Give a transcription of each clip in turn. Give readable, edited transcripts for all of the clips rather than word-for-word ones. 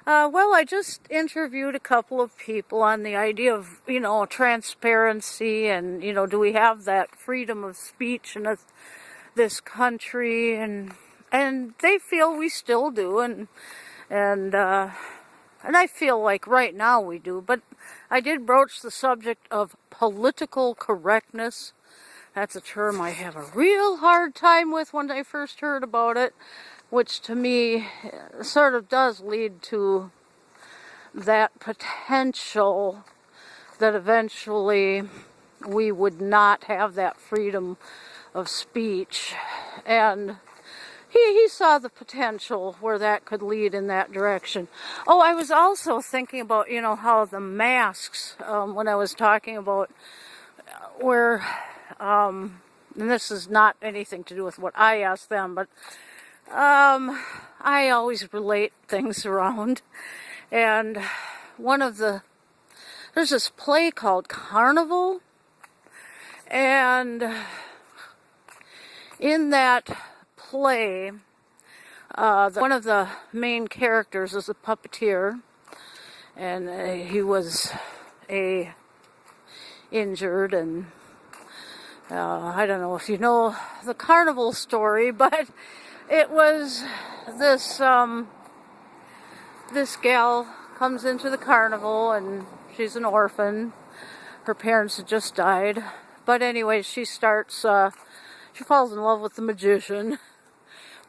Well, I just interviewed a couple of people on the idea of, transparency and, do we have that freedom of speech in this country? And they feel we still do, and I feel like right now we do. But I did broach the subject of political correctness. That's a term I have a real hard time with when I first heard about it, which to me sort of does lead to that potential that eventually we would not have that freedom of speech. And he saw the potential where that could lead in that direction. Oh, I was also thinking about, how the masks, when I was talking about where, and this is not anything to do with what I asked them, but I always relate things around. And there's this play called Carnival, and in that play, one of the main characters is a puppeteer, and he was injured, and I don't know if you know the Carnival story, but it was this gal comes into the carnival, and she's an orphan. Her parents had just died, but anyway, she falls in love with the magician.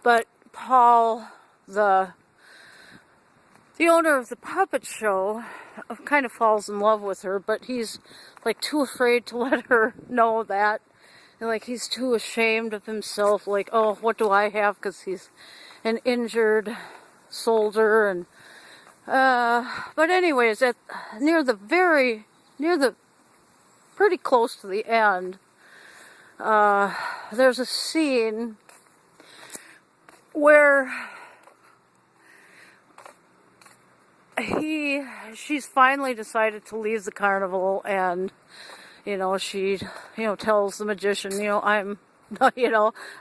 But Paul, the owner of the puppet show, kind of falls in love with her, but he's like too afraid to let her know that. And like he's too ashamed of himself, like, oh, what do I have? Because he's an injured soldier. And but anyways, pretty close to the end, there's a scene where she's finally decided to leave the carnival, and she tells the magician,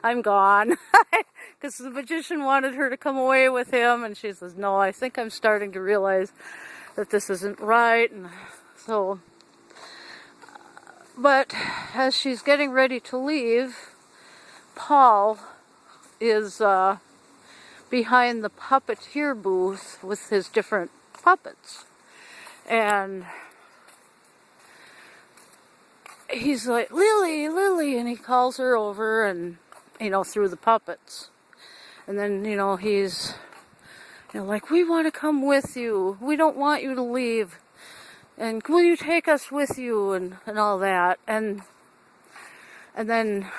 I'm gone, because the magician wanted her to come away with him, and she says, no, I think I'm starting to realize that this isn't right. And so, but as she's getting ready to leave, Paul is behind the puppeteer booth with his different puppets, and he's like, Lily, Lily, and he calls her over, and through the puppets, and then he's like, we want to come with you, we don't want you to leave, and will you take us with you, and all that. And then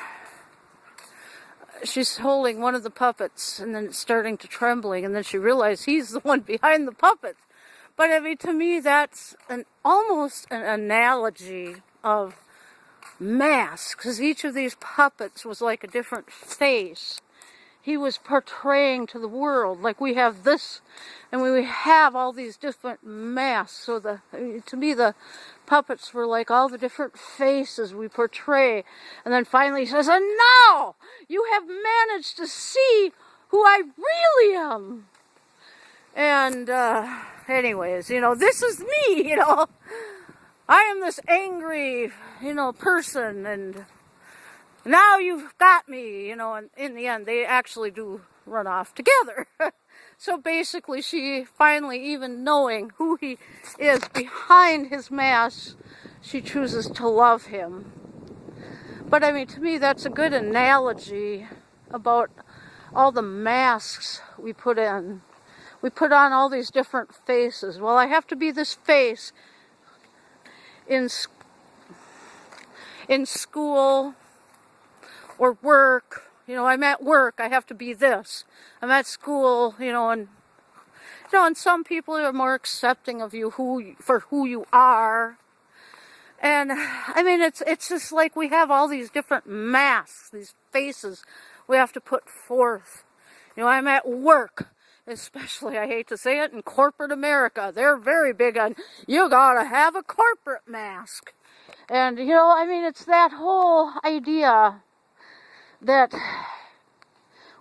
she's holding one of the puppets, and then it's starting to trembling, and then she realizes he's the one behind the puppets. But I mean, to me, that's almost an analogy of masks, because each of these puppets was like a different face. He was portraying to the world, like we have this, and we have all these different masks. So to me, the puppets were like all the different faces we portray. And then finally he says, and now you have managed to see who I really am. And anyways, this is me, I am this angry, person, and now you've got me, and in the end, they actually do run off together. So basically, she finally, even knowing who he is behind his mask, she chooses to love him. But I mean, to me, that's a good analogy about all the masks we put in. We put on all these different faces. Well, I have to be this face in school or work. I'm at work, I have to be this. I'm at school, and some people are more accepting of you for who you are. And I mean, it's just like we have all these different masks, these faces we have to put forth. I'm at work, especially, I hate to say it, in corporate America. They're very big on, you gotta have a corporate mask. And, I mean, it's that whole idea that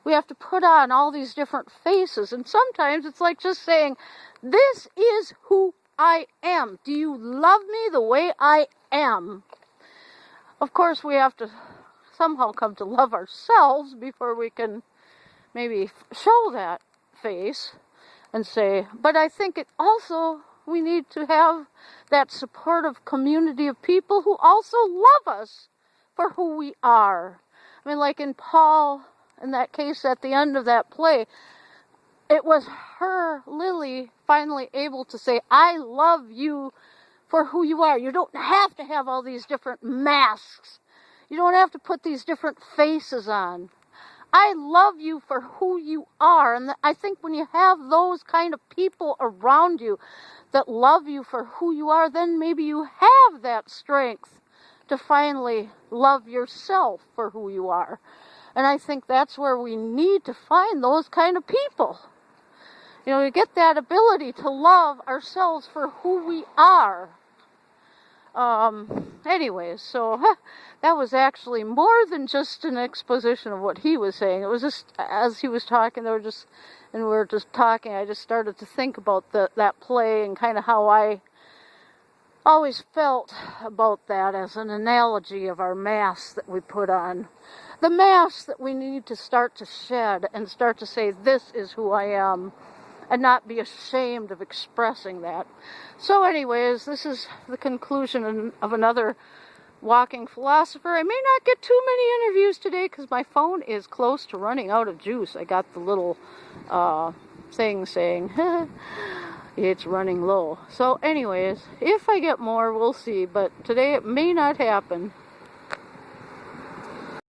We have to put on all these different faces. And sometimes it's like just saying, this is who I am. Do you love me the way I am? Of course, we have to somehow come to love ourselves before we can maybe show that face and say, but I think it also, we need to have that supportive community of people who also love us for who we are. I mean, like in Paul, in that case at the end of that play, it was her, Lily, finally able to say, I love you for who you are. You don't have to have all these different masks. You don't have to put these different faces on. I love you for who you are. And I think when you have those kind of people around you that love you for who you are, then maybe you have that strength to finally love yourself for who you are. And I think that's where we need to find those kind of people. You know, to get that ability to love ourselves for who we are. Anyways, so that was actually more than just an exposition of what he was saying. It was just, as he was talking, and we were just talking, I just started to think about that play and kind of how I always felt about that as an analogy of our masks that we put on. The masks that we need to start to shed and start to say, this is who I am, and not be ashamed of expressing that. So anyways, this is the conclusion of another Walking Philosopher. I may not get too many interviews today because my phone is close to running out of juice. I got the little thing saying it's running low. So anyways, if I get more, we'll see. But today it may not happen.